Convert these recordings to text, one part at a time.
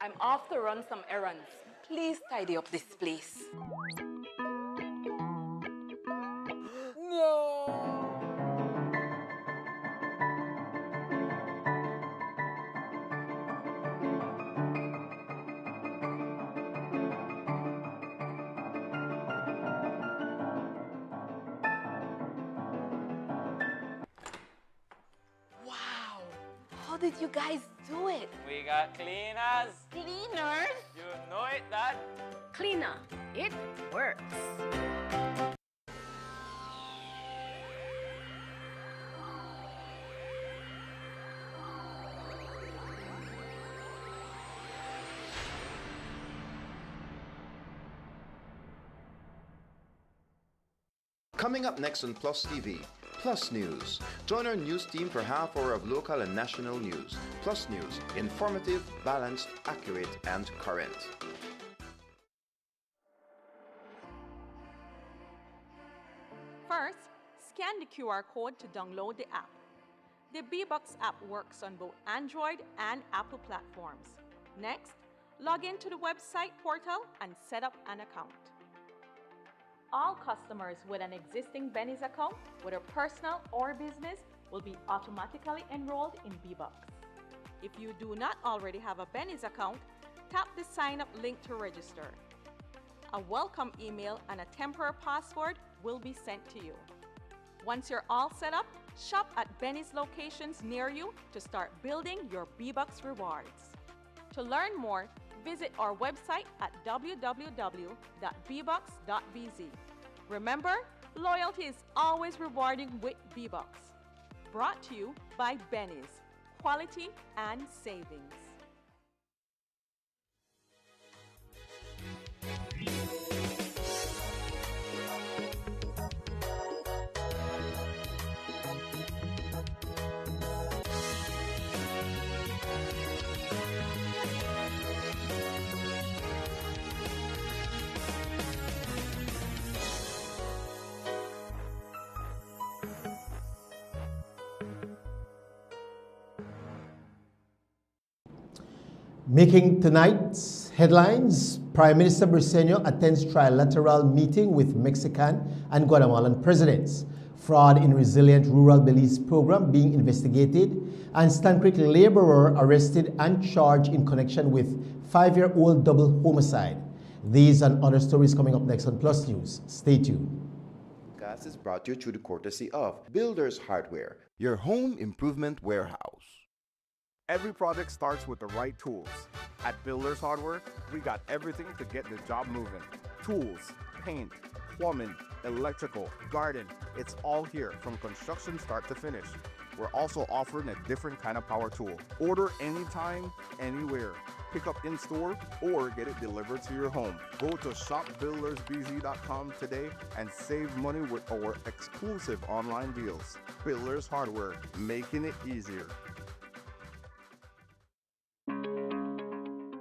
I'm off to run some errands. Please tidy up this place. No! Wow! How did you guys do it? We got cleaners. Cleaners? You know it, Dad. Cleaner, it works. Coming up next on Plus TV, Plus News. Join our news team for half hour of local and national news. Plus News, informative, balanced, accurate, and current. First, scan the QR code to download the app. The bBox app works on both Android and Apple platforms. Next, log into the website portal and set up an account. All customers with an existing Benny's account, whether personal or business, will be automatically enrolled in bBox. If you do not already have a Benny's account, tap the sign up link to register. A welcome email and a temporary password will be sent to you. Once you're all set up, shop at Benny's locations near you to start building your bBox rewards. To learn more, visit our website at www.bbox.bz. Remember, loyalty is always rewarding with bBox. Brought to you by Benny's, quality and savings. Making tonight's headlines, Prime Minister Briceño attends trilateral meeting with Mexican and Guatemalan presidents. Fraud in Resilient Rural Belize program being investigated, and Stan Creek laborer arrested and charged in connection with 5-year-old double homicide. These and other stories coming up next on Plus News. Stay tuned. Podcast is brought to you through the courtesy of Builders Hardware, your home improvement warehouse. Every project starts with the right tools. At Builders Hardware, we got everything to get the job moving. Tools, paint, plumbing, electrical, garden, it's all here from construction start to finish. We're also offering a different kind of power tool. Order anytime, anywhere. Pick up in store or get it delivered to your home. Go to shopbuildersbz.com today and save money with our exclusive online deals. Builders Hardware, making it easier.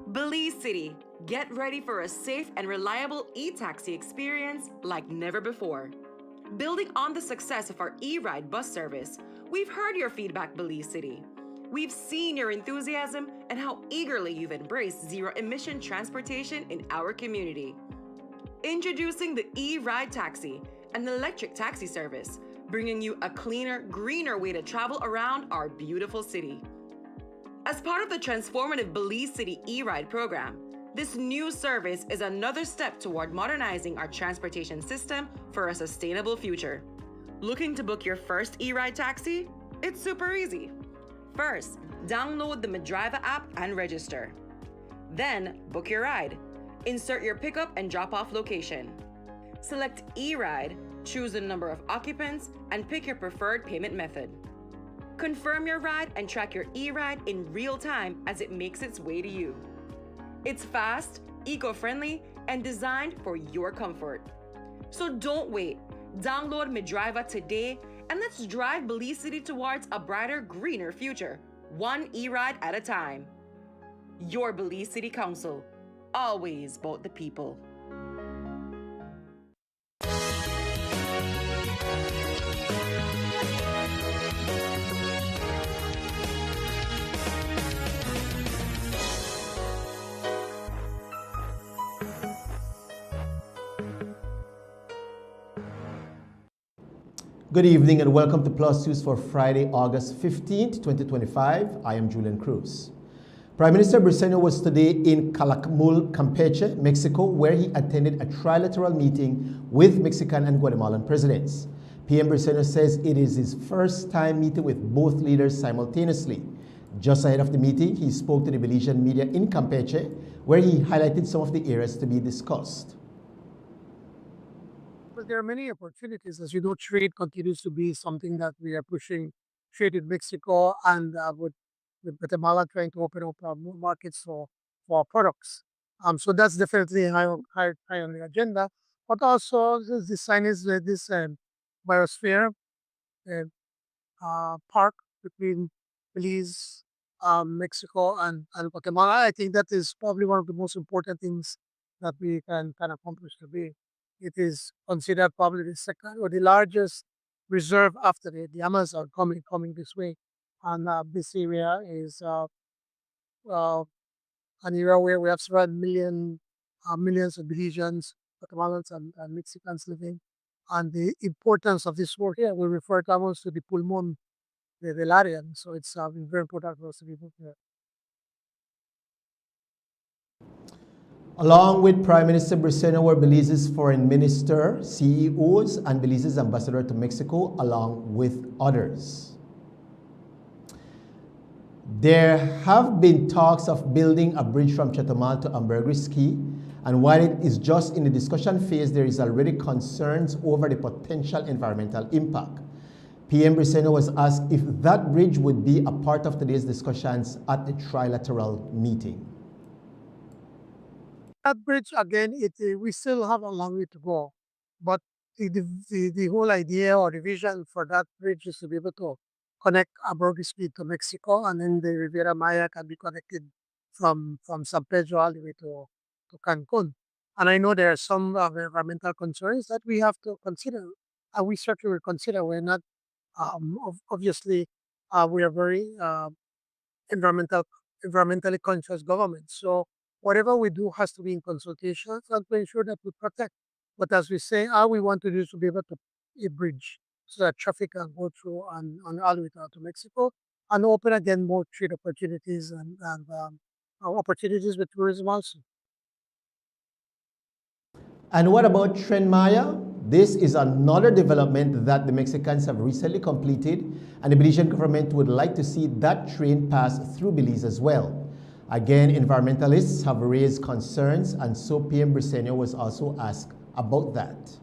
Belize City, get ready for a safe and reliable e-taxi experience like never before. Building on the success of our e-ride bus service, we've heard your feedback, Belize City. We've seen your enthusiasm and how eagerly you've embraced zero-emission transportation in our community. Introducing the e-ride taxi, an electric taxi service, bringing you a cleaner, greener way to travel around our beautiful city. As part of the transformative Belize City e-ride program, this new service is another step toward modernizing our transportation system for a sustainable future. Looking to book your first e-ride taxi? It's super easy. First, download the Medriva app and register. Then, book your ride. Insert your pickup and drop-off location. Select e-ride, choose the number of occupants, and pick your preferred payment method. Confirm your ride and track your e-ride in real time as it makes its way to you. It's fast, eco-friendly, and designed for your comfort. So don't wait. Download Medriva today and let's drive Belize City towards a brighter, greener future, one e-ride at a time. Your Belize City Council, always about the people. Good evening and welcome to Plus News for Friday, August 15th, 2025. I am Julian Cruz. Prime Minister Briceño was today in Calakmul, Campeche, Mexico, where he attended a trilateral meeting with Mexican and Guatemalan presidents. PM Briceño says it is his first time meeting with both leaders simultaneously. Just ahead of the meeting, he spoke to the Belizean media in Campeche, where he highlighted some of the areas to be discussed. But there are many opportunities. As you know, trade continues to be something that we are pushing. Trade with Mexico and with Guatemala trying to open up more markets for our products. So that's definitely high on the agenda. But also this sign is this biosphere uh, park between Belize, Mexico, and Guatemala. I think that is probably one of the most important things that we can accomplish today. It is considered probably the second or the largest reserve after the Amazon coming this way. And this area is uh, an area where we have several millions of Belizeans, Guatemalans, and Mexicans living. And the importance of this work here, we refer to almost to the pulmon del área. So it's very important for us to be here. Along with Prime Minister Briceño were Belize's foreign minister, CEOs, and Belize's ambassador to Mexico, along with others. There have been talks of building a bridge from Chetumal to Ambergris Key, and while it is just in the discussion phase, there is already concerns over the potential environmental impact. PM Briceño was asked if that bridge would be a part of today's discussions at the trilateral meeting. That bridge, again, we still have a long way to go. But the whole idea or the vision for that bridge is to be able to connect Ambergris Key to Mexico, and then the Riviera Maya can be connected from San Pedro all the way to Cancun. And I know there are some environmental concerns that we have to consider, and we certainly will consider. We're not, obviously, we are very environmentally conscious government. So whatever we do has to be in consultation and to ensure that we protect. But as we say, all we want to do is to be able to a bridge so that traffic can go through and all the way to Mexico and open again more trade opportunities and opportunities with tourism also. And what about Tren Maya? This is another development that the Mexicans have recently completed, and the Belizean government would like to see that train pass through Belize as well. Again, environmentalists have raised concerns, and so PM Briceño was also asked about that.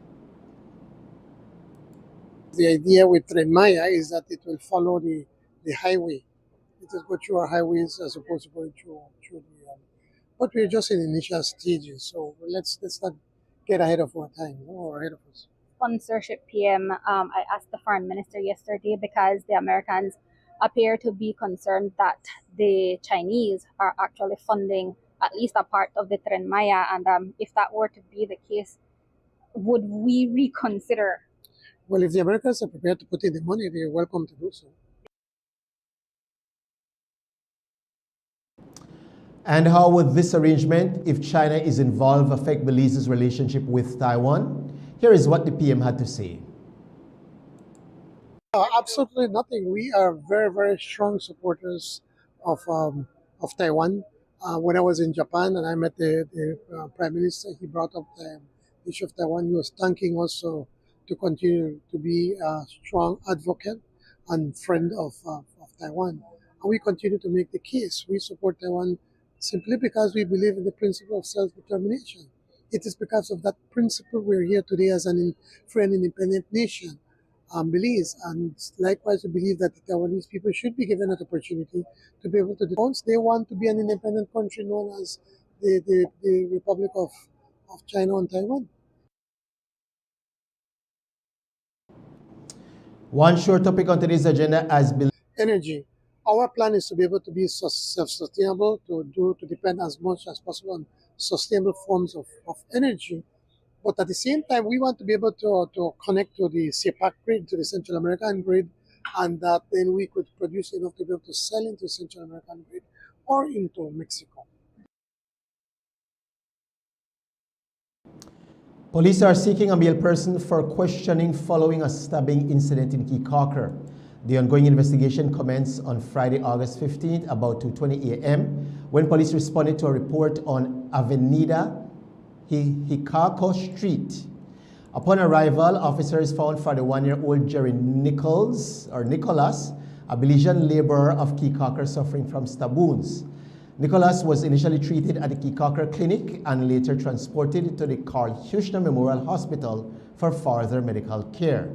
The idea with Tren Maya is that it will follow the highway. It will go through our highways as opposed to going through the. But we're just in initial stages, so let's not get ahead of our time or ahead of us. Sponsorship, PM. I asked the foreign minister yesterday because the Americans appear to be concerned that the Chinese are actually funding at least a part of the Tren Maya, and if that were to be the case, would we reconsider? Well, if the Americans are prepared to put in the money, they're welcome to do so. And how would this arrangement, if China is involved, affect Belize's relationship with Taiwan? Here is what the PM had to say. Absolutely nothing. We are very, very strong supporters of Taiwan. When I was in Japan and I met the Prime Minister, he brought up the issue of Taiwan. He was thanking us to continue to be a strong advocate and friend of Taiwan. And we continue to make the case. We support Taiwan simply because we believe in the principle of self-determination. It is because of that principle we're here today as a free and independent nation, Belize. And likewise, we believe that the Taiwanese people should be given an opportunity to be able to once they want to be an independent country known as the Republic of China and Taiwan. One short topic on today's agenda as energy. Our plan is to be able to be self-sustainable, to depend as much as possible on sustainable forms of energy. But at the same time, we want to be able to connect to the CPAC grid, to the Central American grid, and that then we could produce enough to be able to sell into Central American grid or into Mexico. Police are seeking a male person for questioning following a stabbing incident in Keycocker. The ongoing investigation commenced on Friday, August 15th, about 2:20 a.m., when police responded to a report on Avenida Hikako Street. Upon arrival, officers found 41-year-old Jerry Nicholas, a Belizean laborer of Keycocker suffering from stab wounds. Nicholas was initially treated at the Keycocker Clinic and later transported to the Carl Huchner Memorial Hospital for further medical care.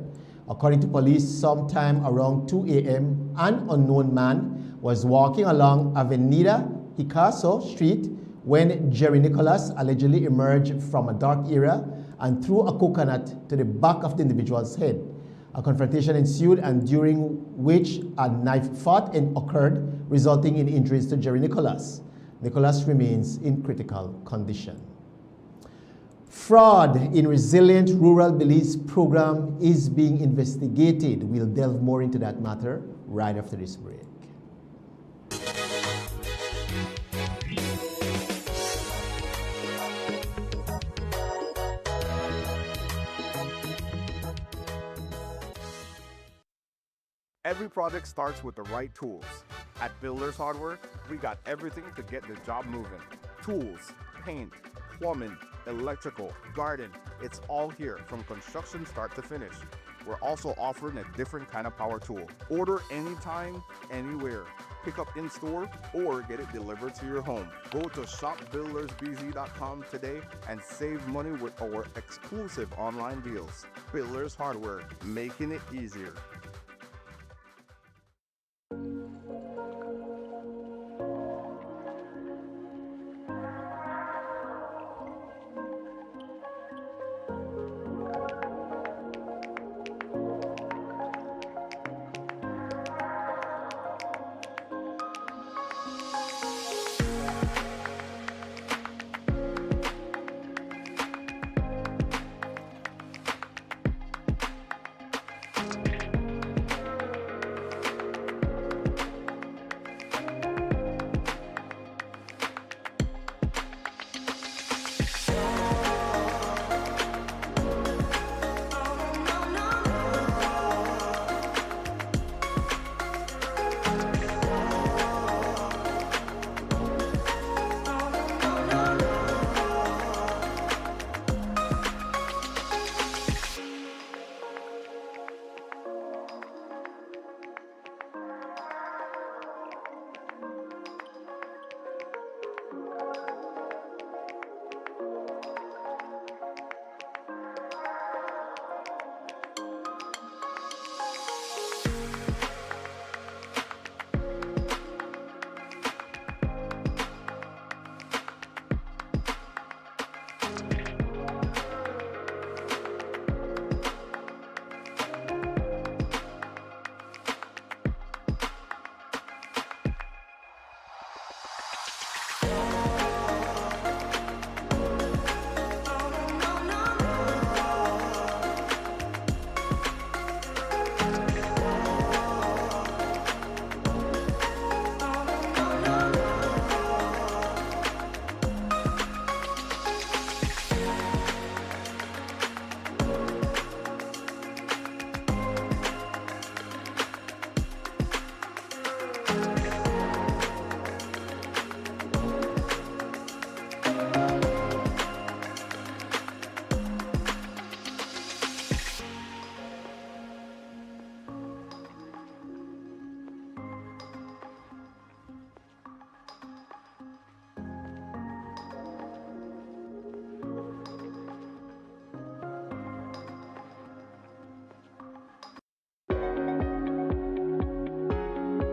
According to police, sometime around 2 a.m., an unknown man was walking along Avenida Hikaso Street when Jerry Nicholas allegedly emerged from a dark area and threw a coconut to the back of the individual's head. A confrontation ensued, and during which a knife fight occurred, resulting in injuries to Jerry Nicholas. Nicholas remains in critical condition. Fraud in Resilient Rural Belize program is being investigated. We'll delve more into that matter right after this break. Every project starts with the right tools. At Builders Hardware, we got everything to get the job moving. Tools, paint, plumbing, electrical, garden, it's all here from construction start to finish. We're also offering a different kind of power tool. Order anytime, anywhere. Pick up in store or get it delivered to your home. Go to shopbuildersbz.com today and save money with our exclusive online deals. Builders Hardware, making it easier.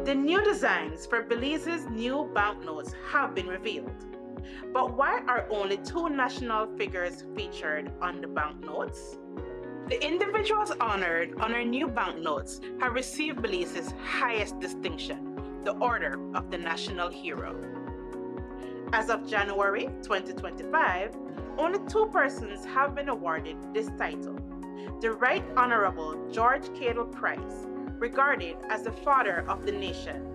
The new designs for Belize's new banknotes have been revealed. But why are only 2 national figures featured on the banknotes? The individuals honored on our new banknotes have received Belize's highest distinction, the Order of the National Hero. As of January 2025, only 2 persons have been awarded this title. The Right Honorable George Cadle Price, regarded as the father of the nation,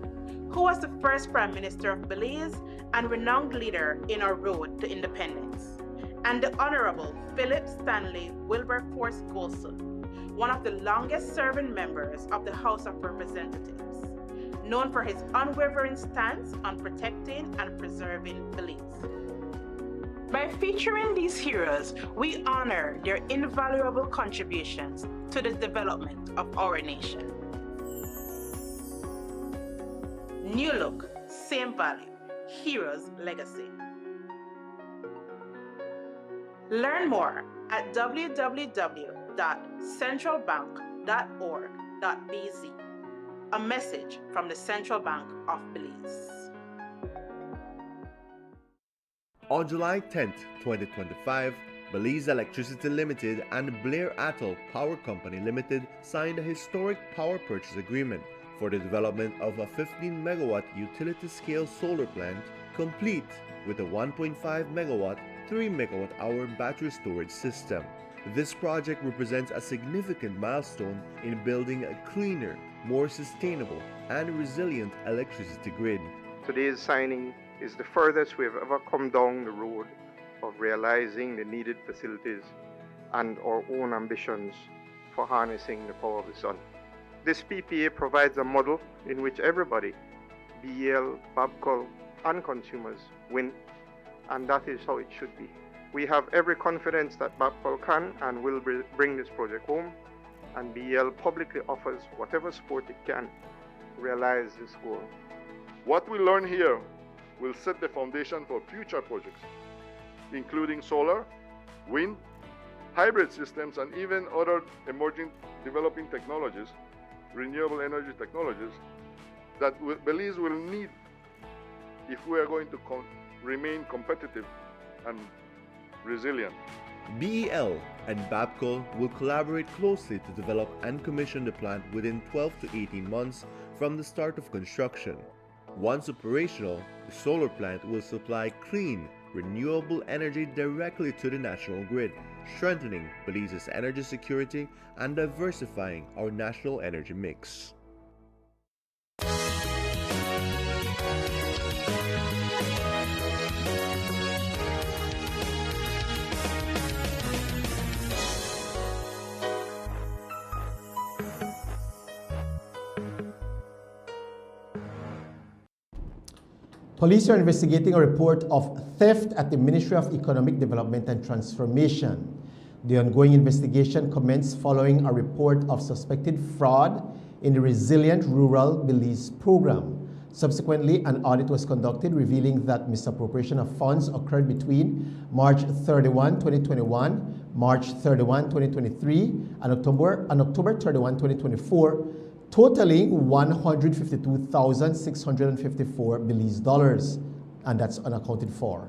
who was the first Prime Minister of Belize and renowned leader in our road to independence, and the Honorable Philip Stanley Wilberforce Golson, one of the longest serving members of the House of Representatives, known for his unwavering stance on protecting and preserving Belize. By featuring these heroes, we honor their invaluable contributions to the development of our nation. New look, same value, heroes' legacy. Learn more at www.centralbank.org.bz. A message from the Central Bank of Belize. On July 10, 2025, Belize Electricity Limited and Blair Atoll Power Company Limited signed a historic power purchase agreement for the development of a 15-megawatt utility-scale solar plant, complete with a 1.5 megawatt, 3 megawatt-hour battery storage system. This project represents a significant milestone in building a cleaner, more sustainable, and resilient electricity grid. Today's signing is the furthest we have ever come down the road of realizing the needed facilities and our own ambitions for harnessing the power of the sun. This PPA provides a model in which everybody, BEL, Babcock, and consumers win, and that is how it should be. We have every confidence that Babcock can and will bring this project home, and BEL publicly offers whatever support it can to realize this goal. What we learn here will set the foundation for future projects, including solar, wind, hybrid systems, and even other emerging developing technologies, renewable energy technologies, that Belize will need if we are going to remain competitive and resilient. BEL and Babcock will collaborate closely to develop and commission the plant within 12 to 18 months from the start of construction. Once operational, the solar plant will supply clean, renewable energy directly to the national grid, strengthening Belize's energy security and diversifying our national energy mix. Police are investigating a report of theft at the Ministry of Economic Development and Transformation. The ongoing investigation commenced following a report of suspected fraud in the Resilient Rural Belize program. Subsequently, an audit was conducted revealing that misappropriation of funds occurred between March 31, 2021, March 31, 2023, and October 31, 2024, totaling $152,654 Belize dollars, and that's unaccounted for.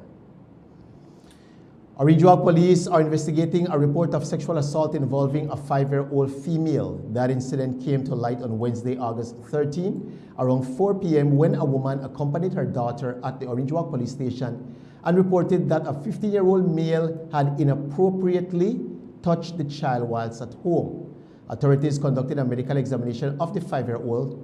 Orange Walk Police are investigating a report of sexual assault involving a 5-year-old female. That incident came to light on Wednesday, August 13, around 4 p.m. when a woman accompanied her daughter at the Orange Walk Police Station and reported that a 15-year-old male had inappropriately touched the child whilst at home. Authorities conducted a medical examination of the 5-year-old,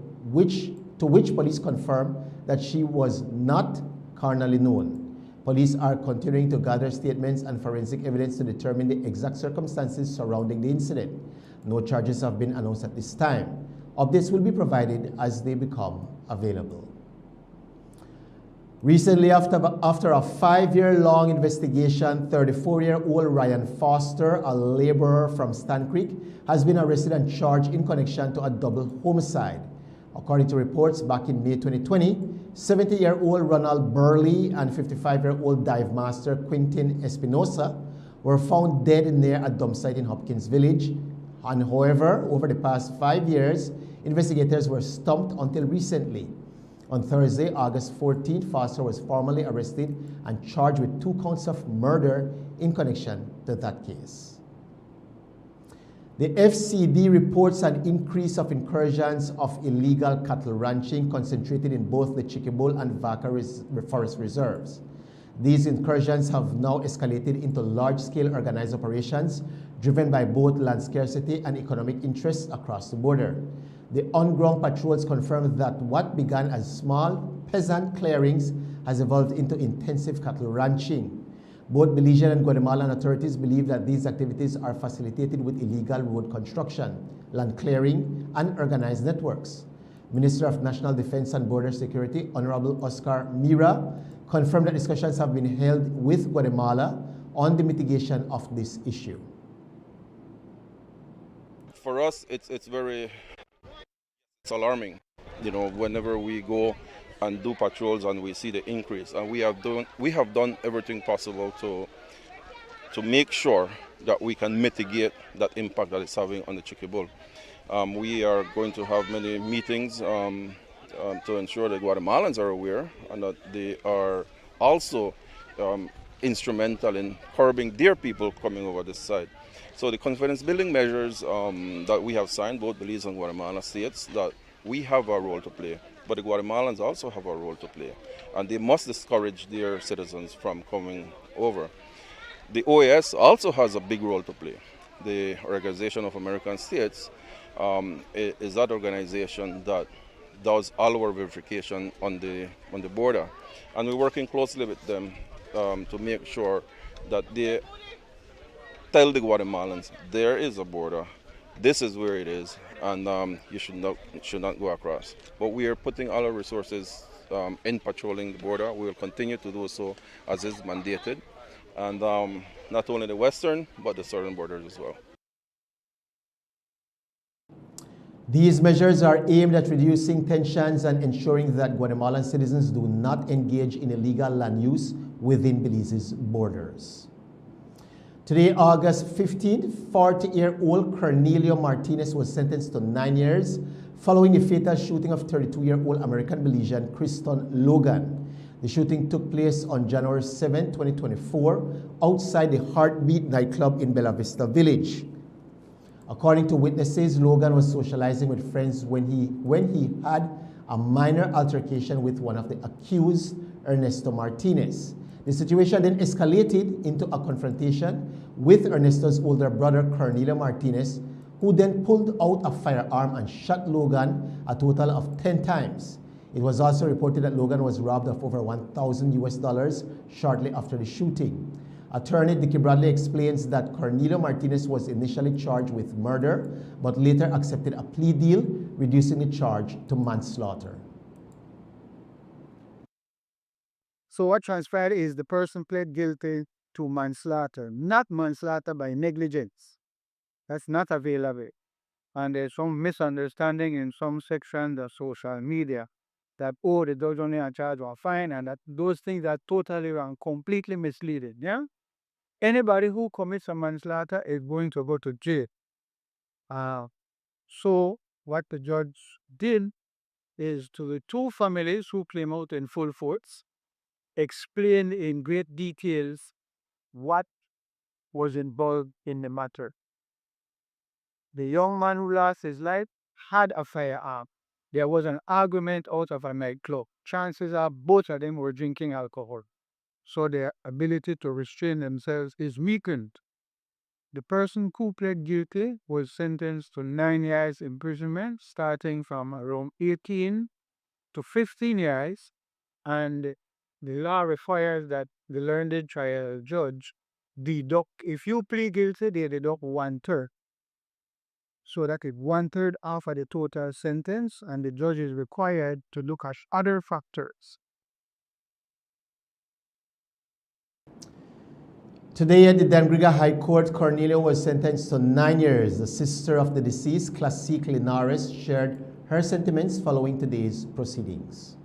to which police confirmed that she was not carnally known. Police are continuing to gather statements and forensic evidence to determine the exact circumstances surrounding the incident. No charges have been announced at this time. Updates will be provided as they become available. Recently, after a 5-year-long investigation, 34-year-old Ryan Foster, a laborer from Stan Creek, has been arrested and charged in connection to a double homicide. According to reports back in May 2020, 70-year-old Ronald Burley and 55-year-old dive master Quintin Espinosa were found dead near a dump site in Hopkins Village. And however, over the past 5 years, investigators were stumped until recently. On Thursday, August 14, Foster was formally arrested and charged with 2 counts of murder in connection to that case. The FCD reports an increase of incursions of illegal cattle ranching concentrated in both the Chiquibol and Vaca forest reserves. These incursions have now escalated into large-scale organized operations driven by both land scarcity and economic interests across the border. The on-ground patrols confirmed that what began as small peasant clearings has evolved into intensive cattle ranching. Both Belizean and Guatemalan authorities believe that these activities are facilitated with illegal road construction, land clearing, and organized networks. Minister of National Defense and Border Security, Honorable Oscar Mira, confirmed that discussions have been held with Guatemala on the mitigation of this issue. For us, it's alarming. You know, whenever we go and do patrols and we see the increase, and we have done everything possible to make sure that we can mitigate that impact that it's having on the Chicky Bull. We are going to have many meetings to ensure that Guatemalans are aware and that they are also instrumental in curbing their people coming over this side. So the confidence building measures that we have signed, both Belize and Guatemala, states that we have a role to play, but the Guatemalans also have a role to play, and they must discourage their citizens from coming over. The OAS also has a big role to play. The Organization of American States is that organization that does all our verification on the border, and we're working closely with them to make sure that they tell the Guatemalans there is a border, this is where it is, and you should not go across. But we are putting all our resources in patrolling the border. We will continue to do so as is mandated, and not only the western but the southern borders as well. These measures are aimed at reducing tensions and ensuring that Guatemalan citizens do not engage in illegal land use within Belize's borders. Today, August 15th, 40-year-old Cornelio Martinez was sentenced to 9 years following the fatal shooting of 32-year-old American Belizean Kristen Logan. The shooting took place on January 7, 2024, outside the Heartbeat nightclub in Bella Vista Village. According to witnesses, Logan was socializing with friends when he had a minor altercation with one of the accused, Ernesto Martinez. The situation then escalated into a confrontation with Ernesto's older brother, Cornelio Martinez, who then pulled out a firearm and shot Logan a total of 10 times. It was also reported that Logan was robbed of over $1,000 shortly after the shooting. Attorney Dickie Bradley explains that Cornelio Martinez was initially charged with murder, but later accepted a plea deal, reducing the charge to manslaughter. So what transpired is the person pled guilty to manslaughter, not manslaughter by negligence. That's not available. And there's some misunderstanding in some sections of social media that, oh, the judge only a charge or fine, and that those things are totally wrong, completely misleading. Yeah? Anybody who commits a manslaughter is going to go to jail. So what the judge did is, to the two families who came out in full force, explain in great details what was involved in the matter. The young man who lost his life had a firearm. There was an argument out of a nightclub. Chances are both of them were drinking alcohol, so their ability to restrain themselves is weakened. The person who pled guilty was sentenced to 9 years imprisonment, starting from around 18 to 15 years, and the law requires that the learned trial judge deduct, if you plead guilty, they deduct 1/3. So that is 1/3 off of the total sentence, and the judge is required to look at other factors. Today at the Dangriga High Court, Cornelio was sentenced to 9 years. The sister of the deceased, Classique Linares, shared her sentiments following today's proceedings.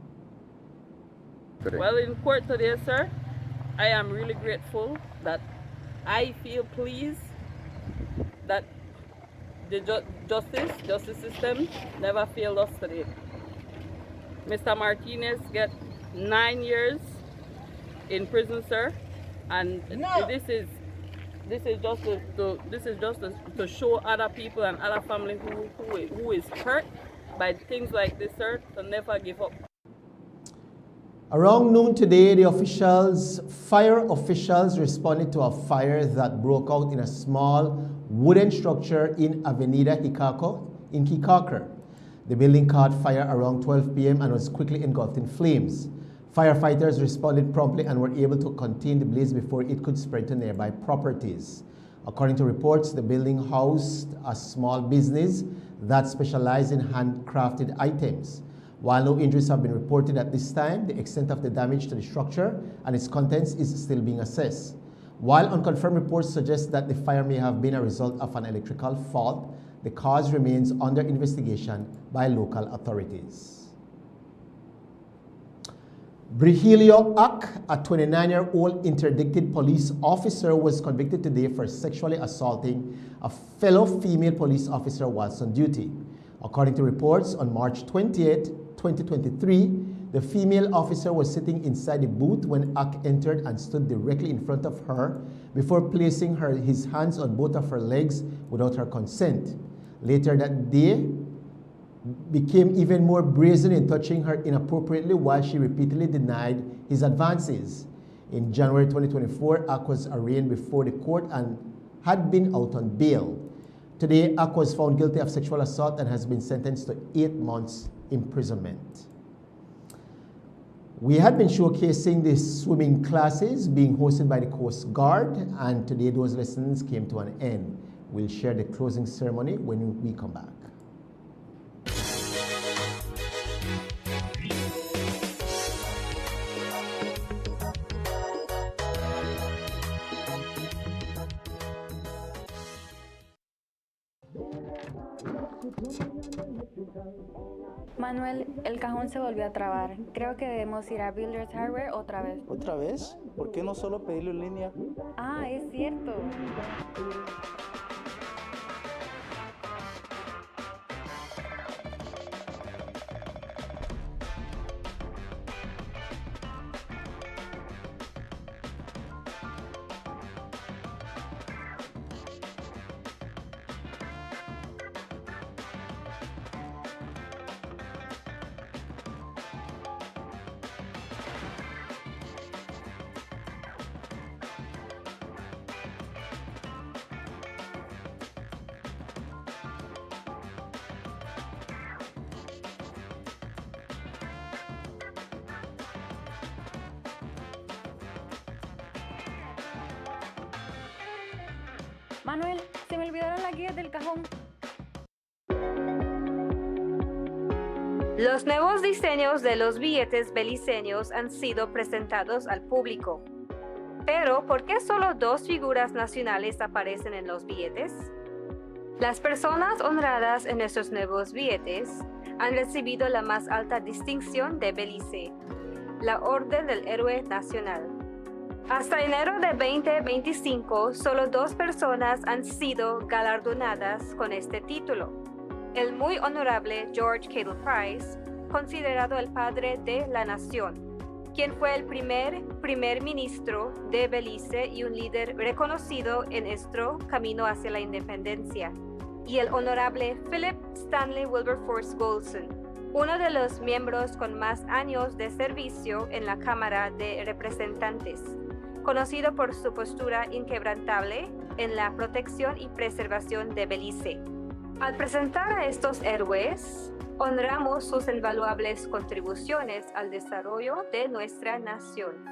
Well, in court today, sir, I am really grateful that I feel pleased that the justice system never failed us today. Mr. Martinez get 9 years in prison, sir, and this is just to show other people and other families who is hurt by things like this, sir, to never give up. Around noon today, fire officials responded to a fire that broke out in a small wooden structure in Avenida Hikako in Kikaker. The building caught fire around 12 p.m. and was quickly engulfed in flames. Firefighters responded promptly and were able to contain the blaze before it could spread to nearby properties. According to reports, the building housed a small business that specialized in handcrafted items. While no injuries have been reported at this time, the extent of the damage to the structure and its contents is still being assessed. While unconfirmed reports suggest that the fire may have been a result of an electrical fault, the cause remains under investigation by local authorities. Brihilio Ak, a 29-year-old interdicted police officer, was convicted today for sexually assaulting a fellow female police officer whilst on duty. According to reports, on March 28, 2023, the female officer was sitting inside the booth when Ak entered and stood directly in front of her before placing his hands on both of her legs without her consent. Later that day, became even more brazen in touching her inappropriately while she repeatedly denied his advances. In January 2024, Ak was arraigned before the court and had been out on bail. Today, Ak was found guilty of sexual assault and has been sentenced to 8 months imprisonment. We had been showcasing the swimming classes being hosted by the Coast Guard, and today those lessons came to an end. We'll share the closing ceremony when we come back. Manuel, el cajón se volvió a trabar. Creo que debemos ir a Builders Hardware otra vez. ¿Otra vez? ¿Por qué no solo pedirlo en línea? Ah, es cierto. Manuel, se me olvidaron las guías del cajón. Los nuevos diseños de los billetes beliceños han sido presentados al público. Pero, ¿por qué solo 2 figuras nacionales aparecen en los billetes? Las personas honradas en estos nuevos billetes han recibido la más alta distinción de Belice, la Orden del Héroe Nacional. Hasta enero de 2025, solo 2 personas han sido galardonadas con este título. El muy honorable George Cattle Price, considerado el padre de la nación, quien fue el primer ministro de Belice y un líder reconocido en nuestro camino hacia la independencia, y el honorable Philip Stanley Wilberforce Golson, uno de los miembros con más años de servicio en la Cámara de Representantes, conocido por su postura inquebrantable en la protección y preservación de Belice. Al presentar a estos héroes, honramos sus invaluables contribuciones al desarrollo de nuestra nación.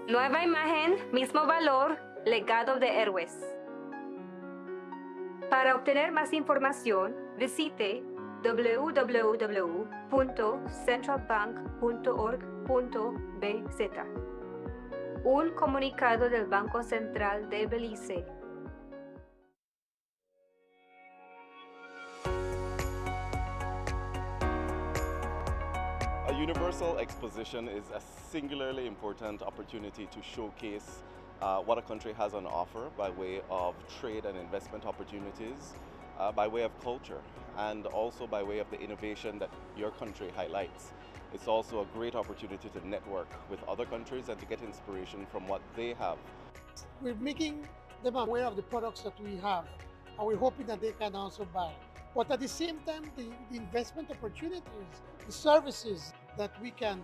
Nueva imagen, mismo valor, legado de héroes. Para obtener más información, visite www.centralbank.org.bz. Un comunicado del Banco Central de Belice. A universal exposition is a singularly important opportunity to showcase what a country has on offer by way of trade and investment opportunities, by way of culture, and also by way of the innovation that your country highlights. It's also a great opportunity to network with other countries and to get inspiration from what they have. We're making them aware of the products that we have, and we're hoping that they can also buy. But at the same time, the investment opportunities, the services that we can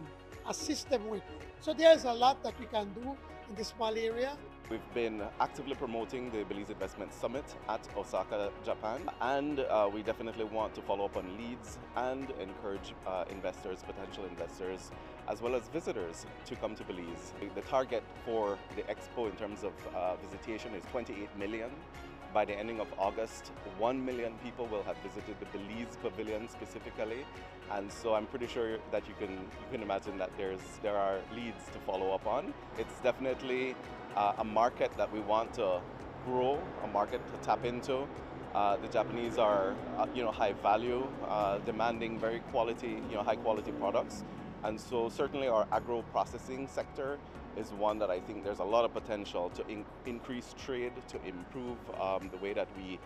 assist them with. So there's a lot that we can do in this small area. We've been actively promoting the Belize Investment Summit at Osaka, Japan, and we definitely want to follow up on leads and encourage investors, potential investors, as well as visitors to come to Belize. The target for the expo in terms of visitation is 28 million. By the ending of August, 1 million people will have visited the Belize Pavilion specifically, and so I'm pretty sure that you can imagine that there are leads to follow up on. It's definitely a market that we want to grow, a market to tap into. The Japanese are, high value, demanding very quality, high quality products, and so certainly our agro processing sector is one that I think there's a lot of potential to increase trade, to improve the way that we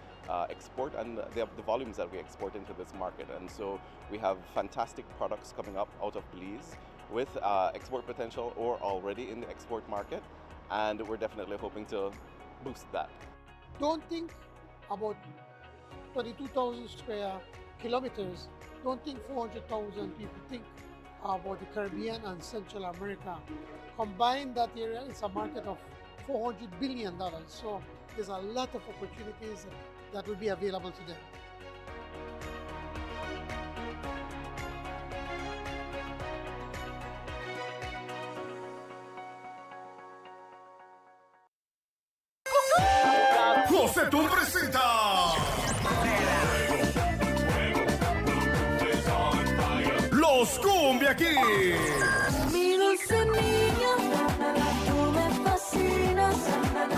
export and the volumes that we export into this market. And so we have fantastic products coming up out of Belize with export potential or already in the export market, and we're definitely hoping to boost that. Don't think about 22,000 square kilometers. Don't think 400,000 people. Think about the Caribbean and Central America. Combine that area, it's a market of $400 billion. So there's a lot of opportunities that will be available to them. Josetún presenta Los Cumbia Kings.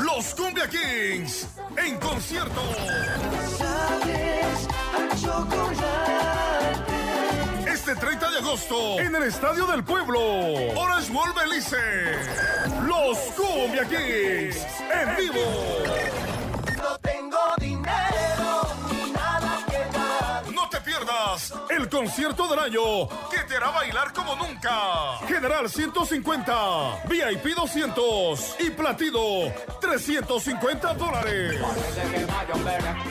Los Cumbia Kings en concierto. Este 30 de agosto en el Estadio del Pueblo, Orange Bowl, Belice. Los Cumbia Kings en vivo. No tengo dinero ni nada que dar. No te pierdas el concierto del año que te hará bailar como nunca. General 150, VIP 200 y Platino $350.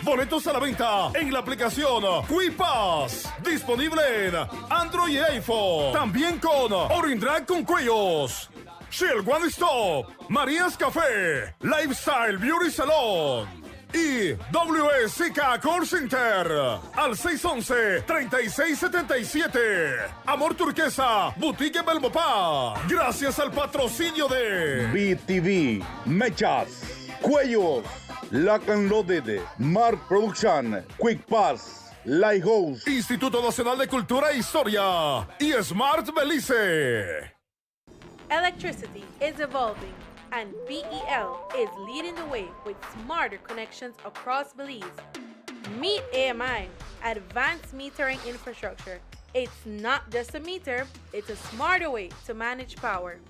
Boletos a la venta en la aplicación QuiPass, disponible en Android y iPhone. También con Orange Drag con cuellos, Shell One Stop, María's Café, Lifestyle Beauty Salon y WSK Call Center al 611-3677. Amor Turquesa, Boutique Belmopá. Gracias al patrocinio de BTV, Mechas, Cuellos, Lock and Loaded, Mark Production, Quick Pass, Lighthouse, Instituto Nacional de Cultura e Historia y Smart Belice. Electricity is evolving, and BEL is leading the way with smarter connections across Belize. Meet AMI, Advanced Metering Infrastructure. It's not just a meter, it's a smarter way to manage power.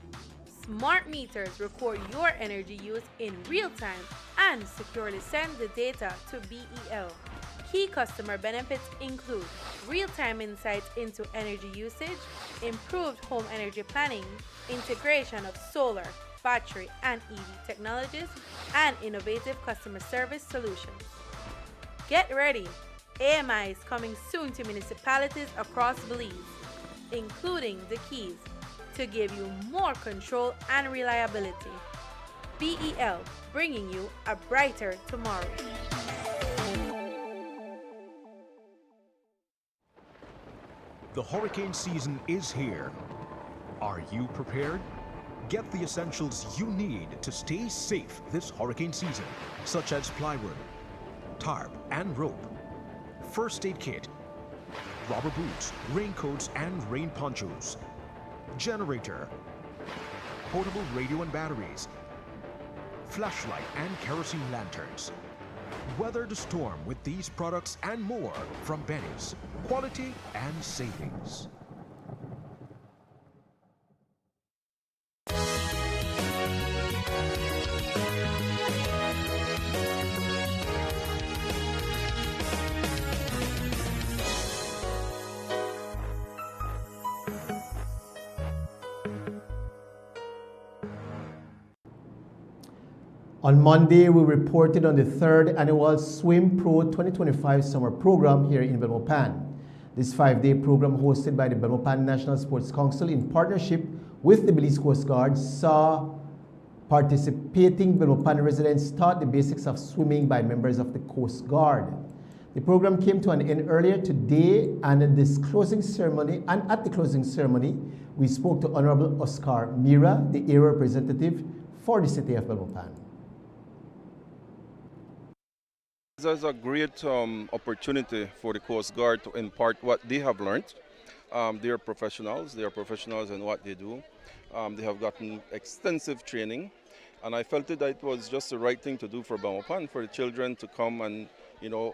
Smart meters record your energy use in real time and securely send the data to BEL. Key customer benefits include real-time insights into energy usage, improved home energy planning, integration of solar, battery, and EV technologies, and innovative customer service solutions. Get ready! AMI is coming soon to municipalities across Belize, including the Keys, to give you more control and reliability. BEL, bringing you a brighter tomorrow. The hurricane season is here. Are you prepared? Get the essentials you need to stay safe this hurricane season, such as plywood, tarp and rope, first aid kit, rubber boots, raincoats and rain ponchos, generator, portable radio and batteries, flashlight and kerosene lanterns. Weather the storm with these products and more from Benny's. Quality and savings. On Monday, we reported on the third annual Swim Pro 2025 summer program here in Belmopan. This 5-day program, hosted by the Belmopan National Sports Council in partnership with the Belize Coast Guard, saw Participating Belmopan residents taught the basics of swimming by members of the Coast Guard. The program came to an end earlier today, and at the closing ceremony, we spoke to Honorable Oscar Mira, the area representative for the city of Belmopan. There's a great opportunity for the Coast Guard to impart what they have learned. They are professionals in what they do. They have gotten extensive training, and I felt that it was just the right thing to do for Belmopan, for the children to come and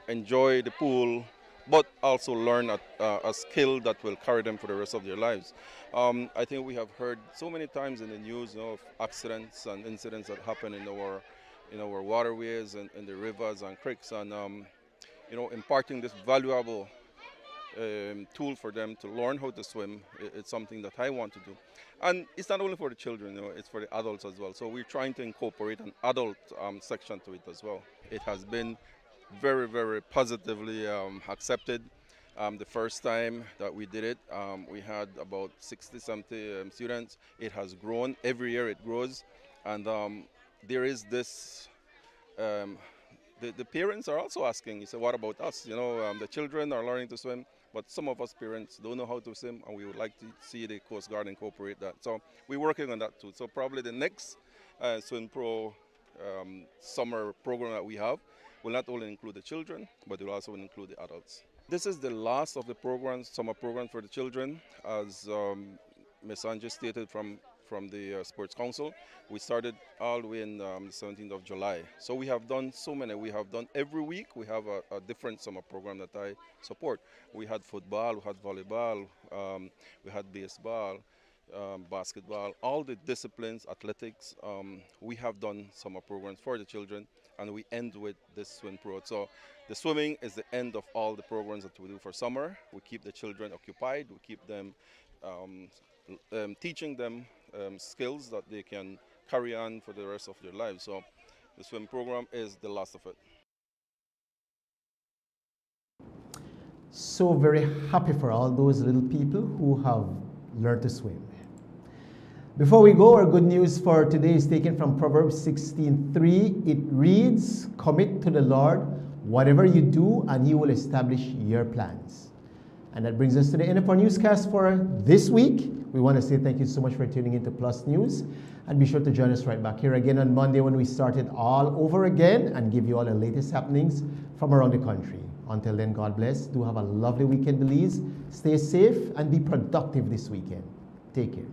enjoy the pool, but also learn a skill that will carry them for the rest of their lives. I think we have heard so many times in the news of accidents and incidents that happen in our waterways and in the rivers and creeks, and imparting this valuable tool for them to learn how to swim. It's something that I want to do. And it's not only for the children, it's for the adults as well. So we're trying to incorporate an adult section to it as well. It has been very, very positively accepted. The first time that we did it, we had about 60-something students. It has grown. Every year it grows. And there is this, the parents are also asking, he said, what about us? The children are learning to swim, but some of us parents don't know how to swim, and we would like to see the Coast Guard incorporate that. So we're working on that too. So probably the next Swim Pro summer program that we have will not only include the children, but it will also include the adults. This is the last of the programs, summer programs for the children, as Ms. Angie stated from the Sports Council. We started all the way in the 17th of July. So we have done so many. We have done every week. We have a different summer program that I support. We had football, we had volleyball, we had baseball, basketball, all the disciplines, athletics. We have done summer programs for the children, and we end with this Swim Pro. So the swimming is the end of all the programs that we do for summer. We keep the children occupied. We keep them teaching them skills that they can carry on for the rest of their lives. So the swim program is the last of it. So very happy for all those little people who have learned to swim. Before we go, our good news for today is taken from Proverbs 16:3. It reads, "Commit to the Lord whatever you do, and He will establish your plans." And that brings us to the end of our newscast for this week. We want to say thank you so much for tuning into Plus News, and be sure to join us right back here again on Monday when we start it all over again and give you all the latest happenings from around the country. Until then, God bless. Do have a lovely weekend, Belize. Stay safe and be productive this weekend. Take care.